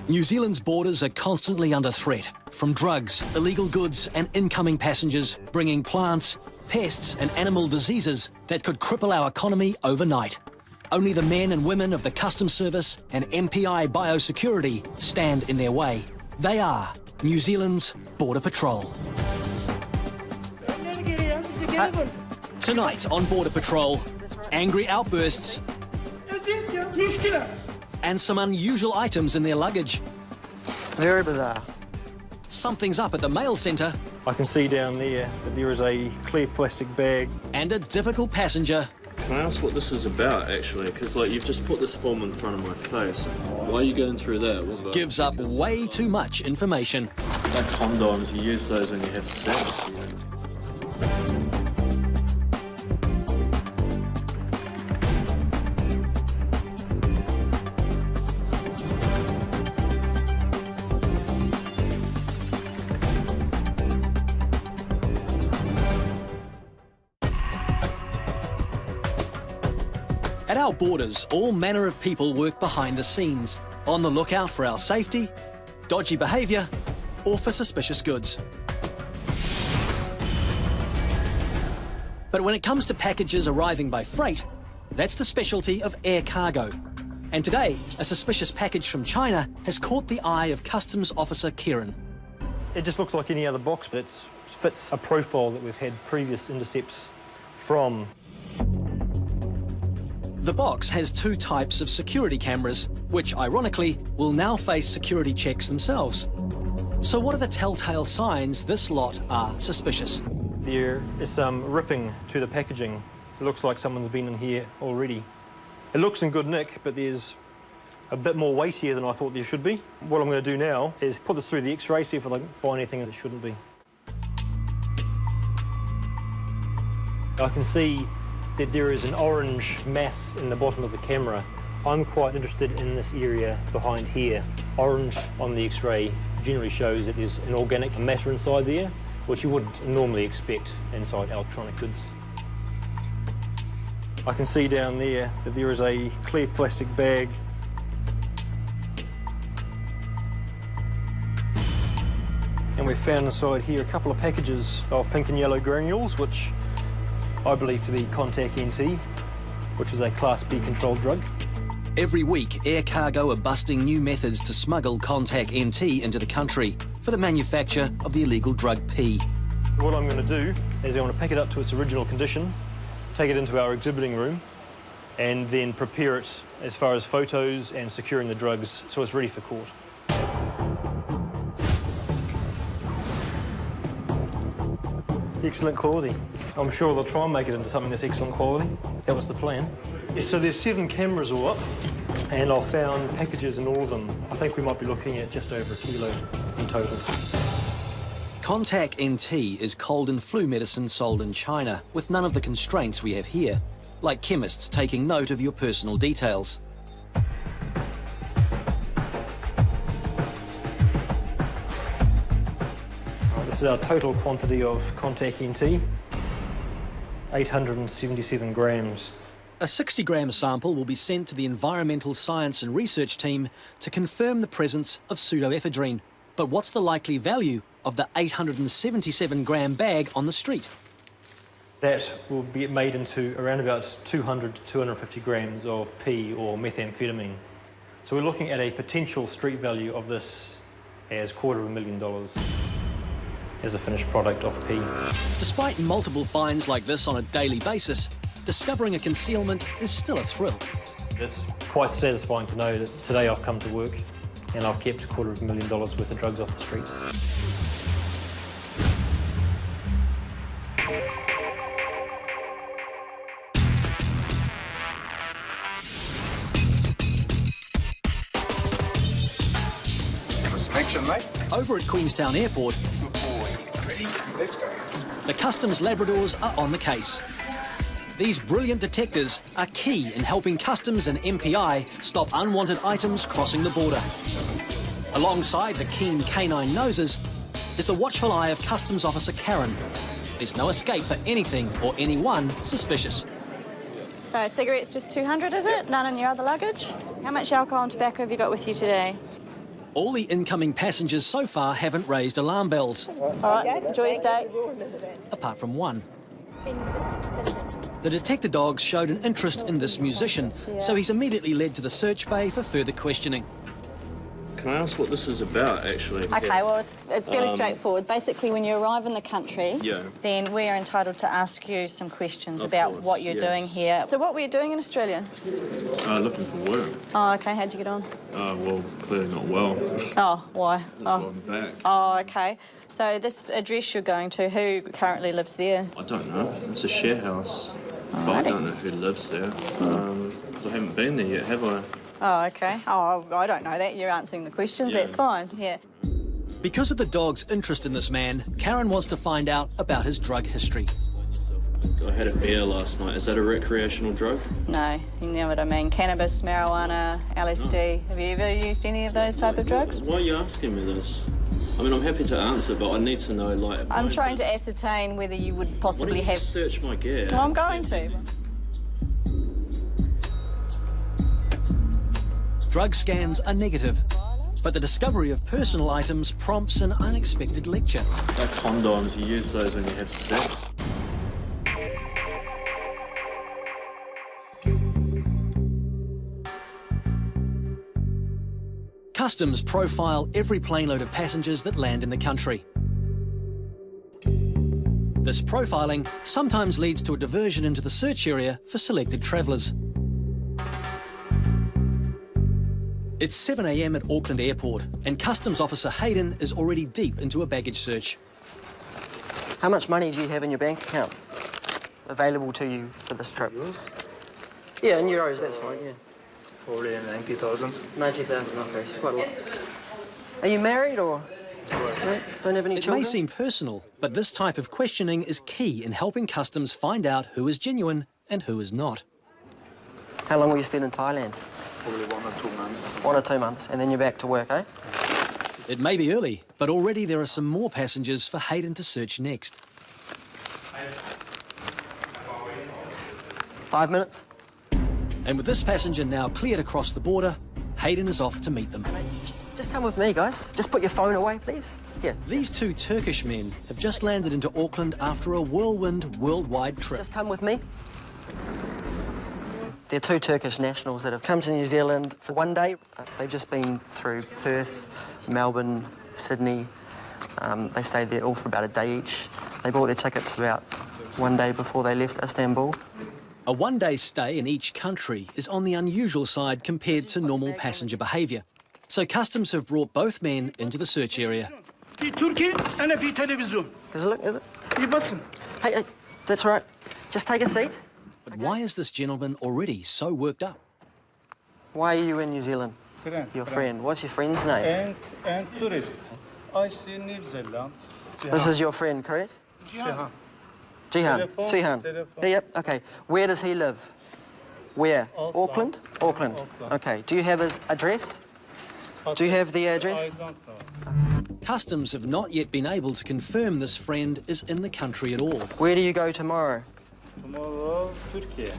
New Zealand's borders are constantly under threat from drugs, illegal goods and incoming passengers bringing plants, pests and animal diseases that could cripple our economy overnight. Only the men and women of the Customs Service and MPI Biosecurity stand in their way. They are New Zealand's Border Patrol. Tonight on Border Patrol, angry outbursts and some unusual items in their luggage. Very bizarre. Something's up at the mail centre. I can see down there that there is a clear plastic bag. And a difficult passenger. Can I ask what this is about, actually? Because, like, you've just put this form in front of my face. Why are you going through that? Gives up way too much information. Like condoms, you use those when you have sex. At our borders, all manner of people work behind the scenes, on the lookout for our safety, dodgy behaviour, or for suspicious goods. But when it comes to packages arriving by freight, that's the specialty of air cargo. And today, a suspicious package from China has caught the eye of Customs Officer Kieran. It just looks like any other box, but it fits a profile that we've had previous intercepts from. The box has two types of security cameras, which, ironically, will now face security checks themselves. So what are the telltale signs this lot are suspicious? There is some ripping to the packaging. It looks like someone's been in here already. It looks in good nick, but there's a bit more weight here than I thought there should be. What I'm going to do now is put this through the X-ray, see if I can find anything that shouldn't be. I can see that there is an orange mass in the bottom of the camera. I'm quite interested in this area behind here. Orange on the X-ray generally shows that there's an organic matter inside there, which you wouldn't normally expect inside electronic goods. I can see down there that there is a clear plastic bag. And we've found inside here a couple of packages of pink and yellow granules, which I believe to be Contact NT, which is a Class B controlled drug. Every week, air cargo are busting new methods to smuggle Contact NT into the country for the manufacture of the illegal drug P. What I'm going to do is I'm going to pack it up to its original condition, take it into our exhibiting room, and then prepare it as far as photos and securing the drugs so it's ready for court. Excellent quality. I'm sure they'll try and make it into something that's excellent quality. That was the plan. So there's 7 cameras all up, and I've found packages in all of them. I think we might be looking at just over 1 kilo in total. Contact NT is cold and flu medicine sold in China with none of the constraints we have here, like chemists taking note of your personal details. This is our total quantity of Contact NT, 877 grams. A 60-gram sample will be sent to the Environmental Science and Research Team to confirm the presence of pseudoephedrine. But what's the likely value of the 877-gram bag on the street? That will be made into around about 200 to 250 grams of P or methamphetamine. So we're looking at a potential street value of this as $250,000 as a finished product of P. Despite multiple finds like this on a daily basis, discovering a concealment is still a thrill. It's quite satisfying to know that today I've come to work and I've kept $250,000 worth of drugs off the streets. For some action, mate. Over at Queenstown Airport, Good boy. Ready? Let's go. the Customs Labradors are on the case. These brilliant detectives are key in helping Customs and MPI stop unwanted items crossing the border. Alongside the keen canine noses is the watchful eye of Customs Officer Karen. There's no escape for anything or anyone suspicious. So cigarettes just 200, is it? None in your other luggage? How much alcohol and tobacco have you got with you today? All the incoming passengers so far haven't raised alarm bells, All right, enjoy your stay. apart from one. The detector dogs showed an interest in this musician, so he's immediately led to the search bay for further questioning. Can I ask what this is about, actually? Okay, well, it's fairly straightforward. Basically, when you arrive in the country, then we are entitled to ask you some questions about what you're doing here. So what were you doing in Australia? Looking for work. Oh, okay, how'd you get on? Well, clearly not well. Oh, why? That's why I'm back. Oh, okay. So this address you're going to, who currently lives there? I don't know. It's a share house. But I don't know who lives there. Because I haven't been there yet, have I? Oh, okay. Oh, I don't know that. You're answering the questions. That's fine, yeah. Because of the dog's interest in this man, Karen wants to find out about his drug history. I had a beer last night. Is that a recreational drug? No, you know what I mean. Cannabis, marijuana, LSD. Have you ever used any of those type of drugs? Why are you asking me this? I mean, I'm happy to answer, but I need to know, like... I'm trying to ascertain whether you would possibly Why don't you search my gear? Well, I'm going to. Drug scans are negative, but the discovery of personal items prompts an unexpected lecture. Like condoms, you use those when you have sex. Customs profile every plane load of passengers that land in the country. This profiling sometimes leads to a diversion into the search area for selected travellers. It's 7 a.m. at Auckland Airport, and Customs Officer Hayden is already deep into a baggage search. How much money do you have in your bank account available to you for this trip? Yeah, in euros, that's fine, yeah. Probably 90,000. 90,000, okay, it's quite a lot. Are you married or no, don't have any It children? may seem personal, but this type of questioning is key in helping Customs find out who is genuine and who is not. How long will you spend in Thailand? Probably 1 or 2 months. 1 or 2 months, and then you're back to work, eh? It may be early, but already there are some more passengers for Hayden to search next. 5 minutes? And with this passenger now cleared across the border, Hayden is off to meet them. Just come with me, guys. Just put your phone away, please. Yeah. These two Turkish men have just landed into Auckland after a whirlwind worldwide trip. Just come with me. They're 2 Turkish nationals that have come to New Zealand for 1 day. They've just been through Perth, Melbourne, Sydney. They stayed there all for about a day each. They bought their tickets about 1 day before they left Istanbul. A one-day stay in each country is on the unusual side compared to normal passenger behaviour. So Customs have brought both men into the search area. Is it? Look, is it? Hey, that's all right. Just take a seat. But why is this gentleman already so worked up? Why are you in New Zealand? Your friend. What's your friend's name? And tourist. I see New Zealand. This is your friend, correct? Jihan. Jihan. Telephone, Sihan. telephone. Yep, okay. Where does he live? Where? Auckland? Auckland. Okay. Do you have his address? Do you have the address? I don't know. Customs have not yet been able to confirm this friend is in the country at all. Where do you go tomorrow? Tomorrow, Turkey,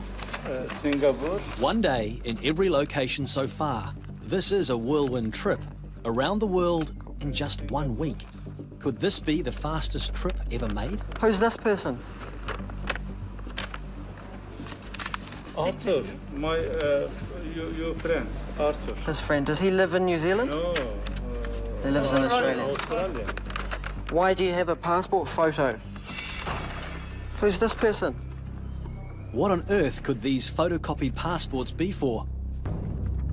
Singapore. 1 day in every location so far. This is a whirlwind trip around the world in just 1 week. Could this be the fastest trip ever made? Who's this person? Arthur, my your friend, Arthur. His friend. Does he live in New Zealand? No. He lives in Australia. Australia. Why do you have a passport photo? Who's this person? What on earth could these photocopied passports be for?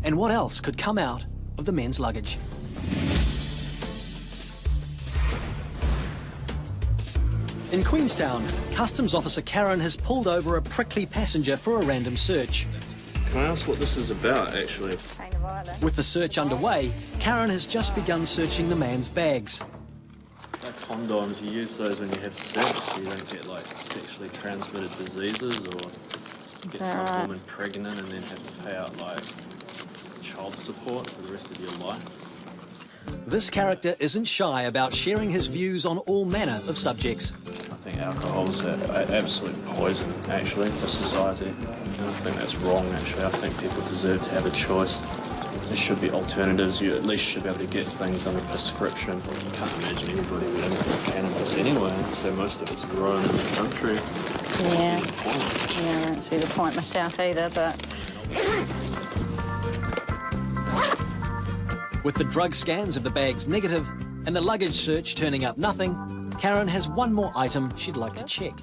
And what else could come out of the men's luggage? In Queenstown, Customs Officer Karen has pulled over a prickly passenger for a random search. Can I ask what this is about, actually? With the search underway, Karen has just begun searching the man's bags. Like condoms, you use those when you have sex, so you don't get like sexually transmitted diseases or get some woman pregnant and then have to pay out like child support for the rest of your life. This character isn't shy about sharing his views on all manner of subjects. I think alcohol's an absolute poison, actually, for society. And I think that's wrong, actually. I think people deserve to have a choice. there should be alternatives. You at least should be able to get things under prescription. I can't imagine anybody would import cannabis anyway, so most of it's grown in the country. Yeah. Yeah, I don't see the point myself either, but... With the drug scans of the bags negative and the luggage search turning up nothing, Karen has one more item she'd like to check.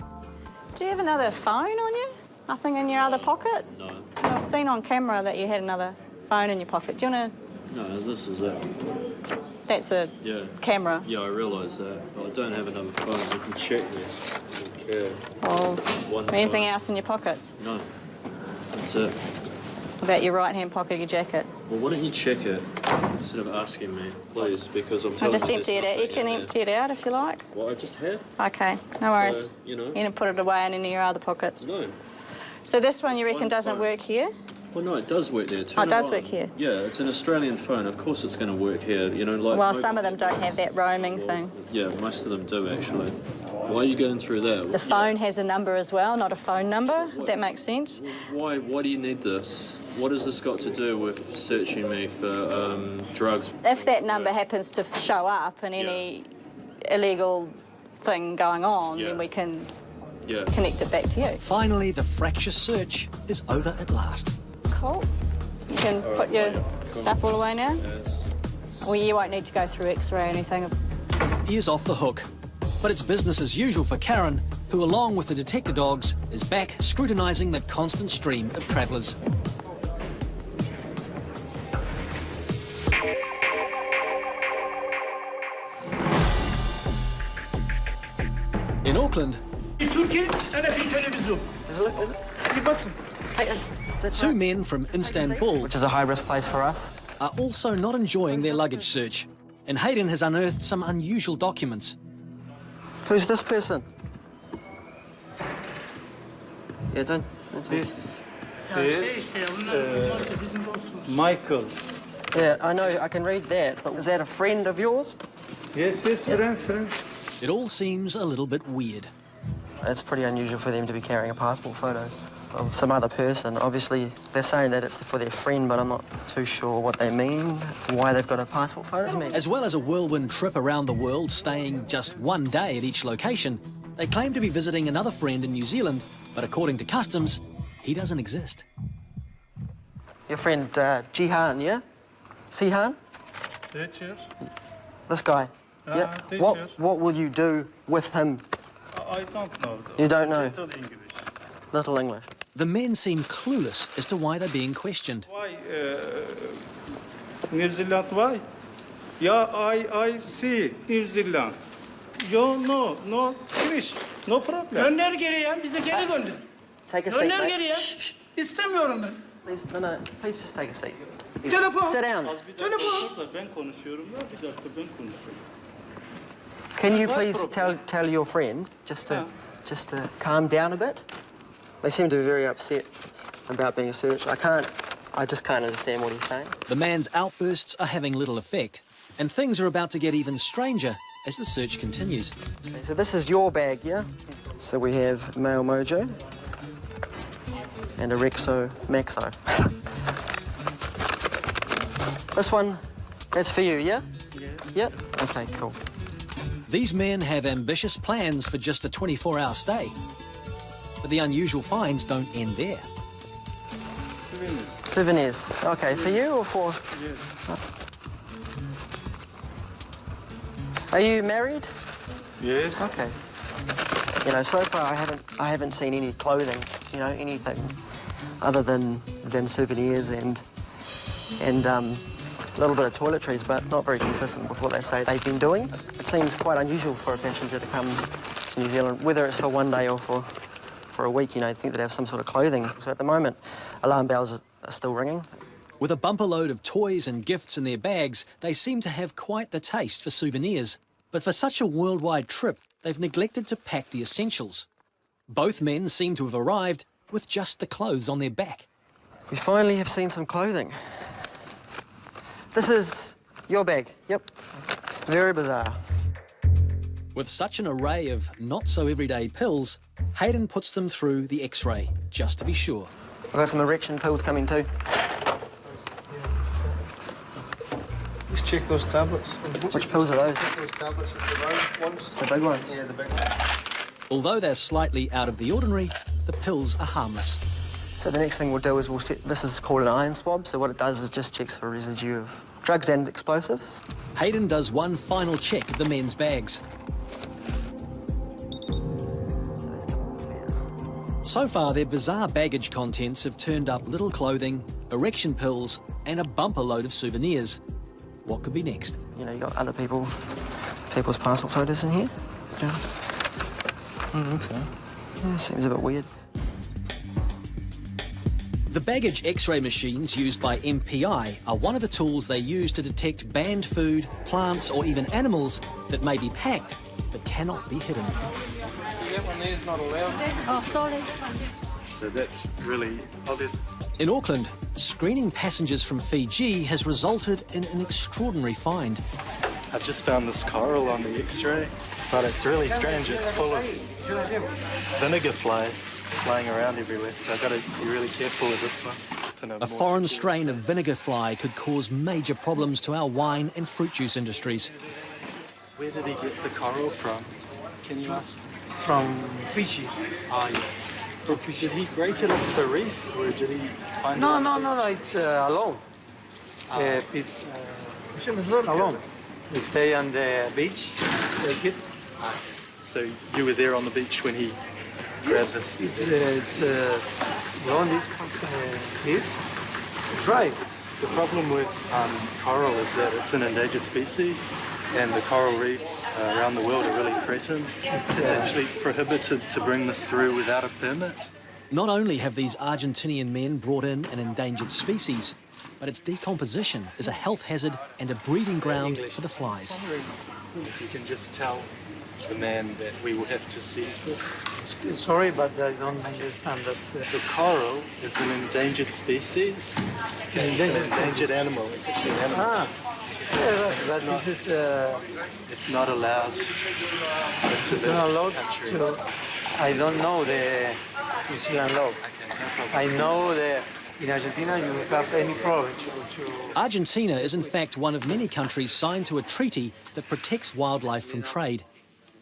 Do you have another phone on you? Nothing in your other pocket? No. I've seen on camera that you had another phone in your pocket. Do you want to... No, this is it. That's a camera. Yeah, I realise that. But I don't have another phone. You can check this. Okay. Oh, anything else in your pockets? No. That's it. What about your right-hand pocket of your jacket? Well, why don't you check it instead of asking me, please, because I'm telling I'll just you empty it out. You can empty it out if you like. Well, I just have. Okay, no worries. So, you know. You didn't put it away in any of your other pockets. No. So this one you reckon one doesn't phone. work here? Well, no, it does work there. Oh, it does work here? Yeah, it's an Australian phone. Of course it's going to work here, you know. Like Well, some of them don't have that roaming well, thing. Yeah, most of them do, actually. Why are you going through that? The phone has a number as well, not a phone number, if that makes sense. Why do you need this? What has this got to do with searching me for drugs? If that number happens to show up in any illegal thing going on, then we can connect it back to you. Finally, the fractious search is over at last. Cool. You can put your stuff all away now? Yes. Well, you won't need to go through X-ray or anything. He is off the hook. But it's business as usual for Karen, who, along with the detector dogs, is back scrutinising the constant stream of travellers. In Auckland, two men from Istanbul, which is a high-risk place for us, are also not enjoying their luggage search, and Hayden has unearthed some unusual documents. Who's this person? Yeah, don't. This is Michael. Yeah, I know, I can read that, but is that a friend of yours? Yes, friend. It all seems a little bit weird. It's pretty unusual for them to be carrying a passport photo of some other person. Obviously, they're saying that it's for their friend, but I'm not too sure what they mean, why they've got a passport photo. As well as a whirlwind trip around the world, staying just one day at each location, they claim to be visiting another friend in New Zealand, but according to customs, he doesn't exist. Your friend Jihan, yeah? Sihan? Teacher. This guy? Yeah. Teacher. What will you do with him? I don't know. You don't know? Little English. Little English. The men seem clueless as to why they're being questioned. Why New Zealand? Why? Yeah, I see New Zealand. You no English, no problem. Gönder geriye, bize geri gönder. Take a seat, Gönder mate. geriye. İstemiyorum ben. Please, no, please just take a seat. Telefon. Sit down. Telefon. Ben konuşuyorum da bir dakika ben konuşuyorum. Can you please tell your friend just to calm down a bit? They seem to be very upset about being searched. I just can't understand what he's saying. The man's outbursts are having little effect, and things are about to get even stranger as the search continues. Okay, so this is your bag, yeah? So we have Male Mojo and a Rexo Maxo. This one, that's for you, yeah? Yeah. Yep. Okay, cool. These men have ambitious plans for just a 24-hour stay. But the unusual finds don't end there. Souvenirs. Okay, for you or for? Yes. Are you married? Yes. Okay. You know, so far I haven't seen any clothing, you know, anything other than souvenirs and a little bit of toiletries, but not very consistent with what they say they've been doing. It seems quite unusual for a passenger to come to New Zealand, whether it's for one day or for a week, you know, I think they'd have some sort of clothing. So at the moment, alarm bells are still ringing. With a bumper load of toys and gifts in their bags, they seem to have quite the taste for souvenirs. But for such a worldwide trip, they've neglected to pack the essentials. Both men seem to have arrived with just the clothes on their back. We finally have seen some clothing. This is your bag, yep. Very bizarre. With such an array of not-so-everyday pills, Hayden puts them through the X-ray, just to be sure. I've got some erection pills coming too. Just check those tablets. Which pills are those? Those tablets, it's the round ones. The big ones? Yeah, the big ones. Although they're slightly out of the ordinary, the pills are harmless. So the next thing we'll do is we'll set, this is called an iron swab, so what it does is just checks for residue of drugs and explosives. Hayden does one final check of the men's bags. So far, their bizarre baggage contents have turned up little clothing, erection pills, and a bumper load of souvenirs. What could be next? You know, you got other people's passport photos in here. Yeah. Okay. Yeah, seems a bit weird. The baggage X-ray machines used by MPI are one of the tools they use to detect banned food, plants, or even animals that may be packed but cannot be hidden. That one there is not allowed. Oh, sorry. So that's really obvious. In Auckland, screening passengers from Fiji has resulted in an extraordinary find. I just found this coral on the X-ray, but it's really strange. It's full of vinegar flies flying around everywhere, so I've got to be really careful with this one. A foreign strain of vinegar fly could cause major problems to our wine and fruit juice industries. Where did he get the coral from? Can you ask? From Fiji. Oh, yeah. Did he break it off the reef, or did he find it? No, it's alone. It's alone. We stay on the beach, take it. So you were there on the beach when he grabbed this? It's alone, this. Right. The problem with coral is that it's an endangered species, and the coral reefs around the world are really threatened. It's actually prohibited to bring this through without a permit. Not only have these Argentinian men brought in an endangered species, but its decomposition is a health hazard and a breeding ground for the flies. If you can just tell the man that we will have to seize this. Sorry, but I don't understand that. The coral is an endangered species. Okay, it's an endangered animal. It's actually an animal. Yeah, but It's not allowed into the country. I don't know the New Zealand law. I know that in Argentina you have any problem to... Argentina is in fact one of many countries signed to a treaty that protects wildlife from trade.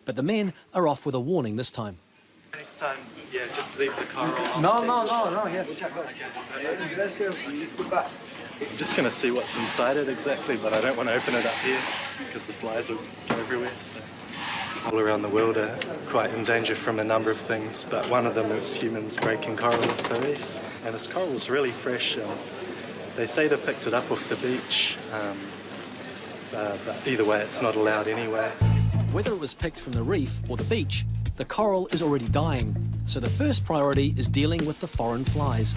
But the men are off with a warning this time. Next time, yeah, just leave the coral on. No, yes. I'm just going to see what's inside it exactly, but I don't want to open it up here because the flies will go everywhere. So. All around the world are quite in danger from a number of things, but one of them is humans breaking coral off the reef. And this coral is really fresh. They say they picked it up off the beach, but either way, it's not allowed anyway. Whether it was picked from the reef or the beach, the coral is already dying. So the first priority is dealing with the foreign flies.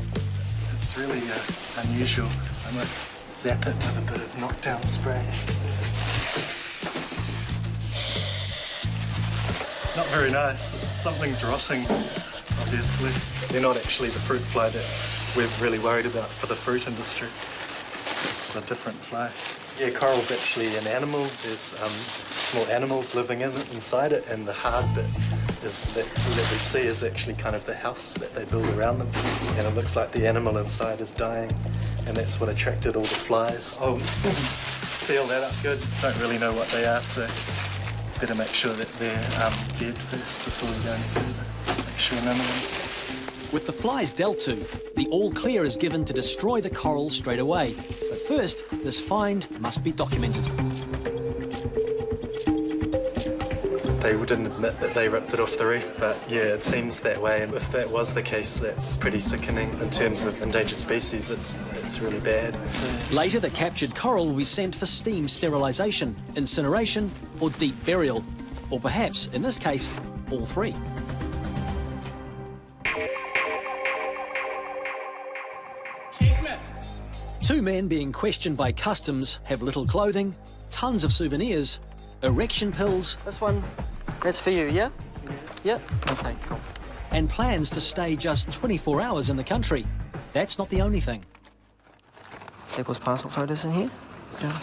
It's really unusual. I might zap it with a bit of knockdown spray. Not very nice. Something's rotting, obviously. They're not actually the fruit fly that we're really worried about for the fruit industry. It's a different fly. Yeah, coral's actually an animal. There's small animals living inside it, and the hard bit is that we see is actually kind of the house that they build around them. And it looks like the animal inside is dying, and that's what attracted all the flies. Oh, seal that up good. Don't really know what they are, so better make sure that they're dead first before we go any further. Make sure none of them's... With the flies dealt to, the all clear is given to destroy the coral straight away. But first, this find must be documented. They didn't admit that they ripped it off the reef, but yeah, it seems that way. And if that was the case, that's pretty sickening. In terms of endangered species, it's really bad. So... Later, the captured coral will be sent for steam sterilisation, incineration, or deep burial. Or perhaps, in this case, all three. Two men being questioned by customs have little clothing, tons of souvenirs, erection pills... This one, that's for you, yeah? Yeah? Okay, cool. And plans to stay just 24 hours in the country. That's not the only thing. People's passport photos in here? Yeah.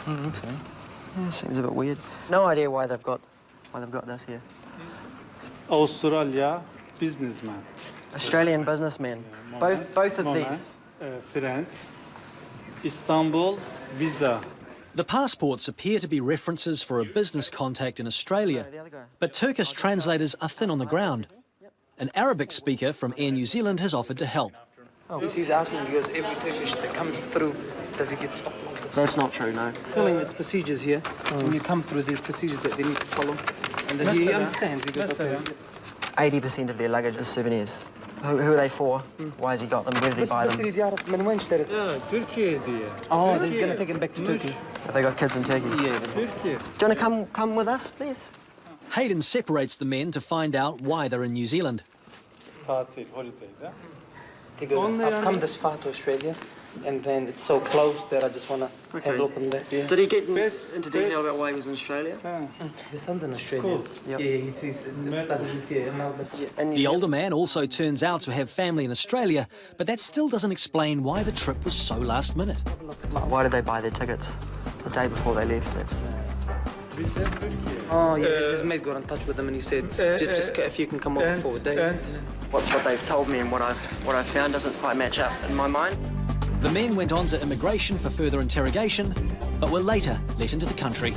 Okay. Yeah, seems a bit weird. No idea why they've got this here. Australia businessman. Australian businessman. Both of these. Friend. Istanbul visa. The passports appear to be references for a business contact in Australia, but Turkish translators are thin on the ground. An Arabic speaker from Air New Zealand has offered to help. He's asking because every Turkish that comes through, does it get stopped like this? That's not true, no. Telling its procedures here, when you come through these procedures that they need to follow, and then he understands. He goes, okay. 80% of their luggage is souvenirs. Who are they for? Why has he got them? Where did he buy them? Oh, they're going to take him back to Turkey. Have they got kids in Turkey? Yeah. Do you want to come with us, please? Hayden separates the men to find out why they're in New Zealand. He goes, I've come this far to Australia, and then it's so close that I just want to have a look on that. Yeah. Did he get into detail about why he was in Australia? His son's in Australia. Yep. Yeah, he's studying this year in Melbourne. The older man also turns out to have family in Australia, but that still doesn't explain why the trip was so last minute. Why did they buy their tickets the day before they left? Oh, yeah, his mate got in touch with him and he said, just if you can come over for a day. What they've told me and what I've found doesn't quite match up in my mind. The men went on to immigration for further interrogation, but were later let into the country.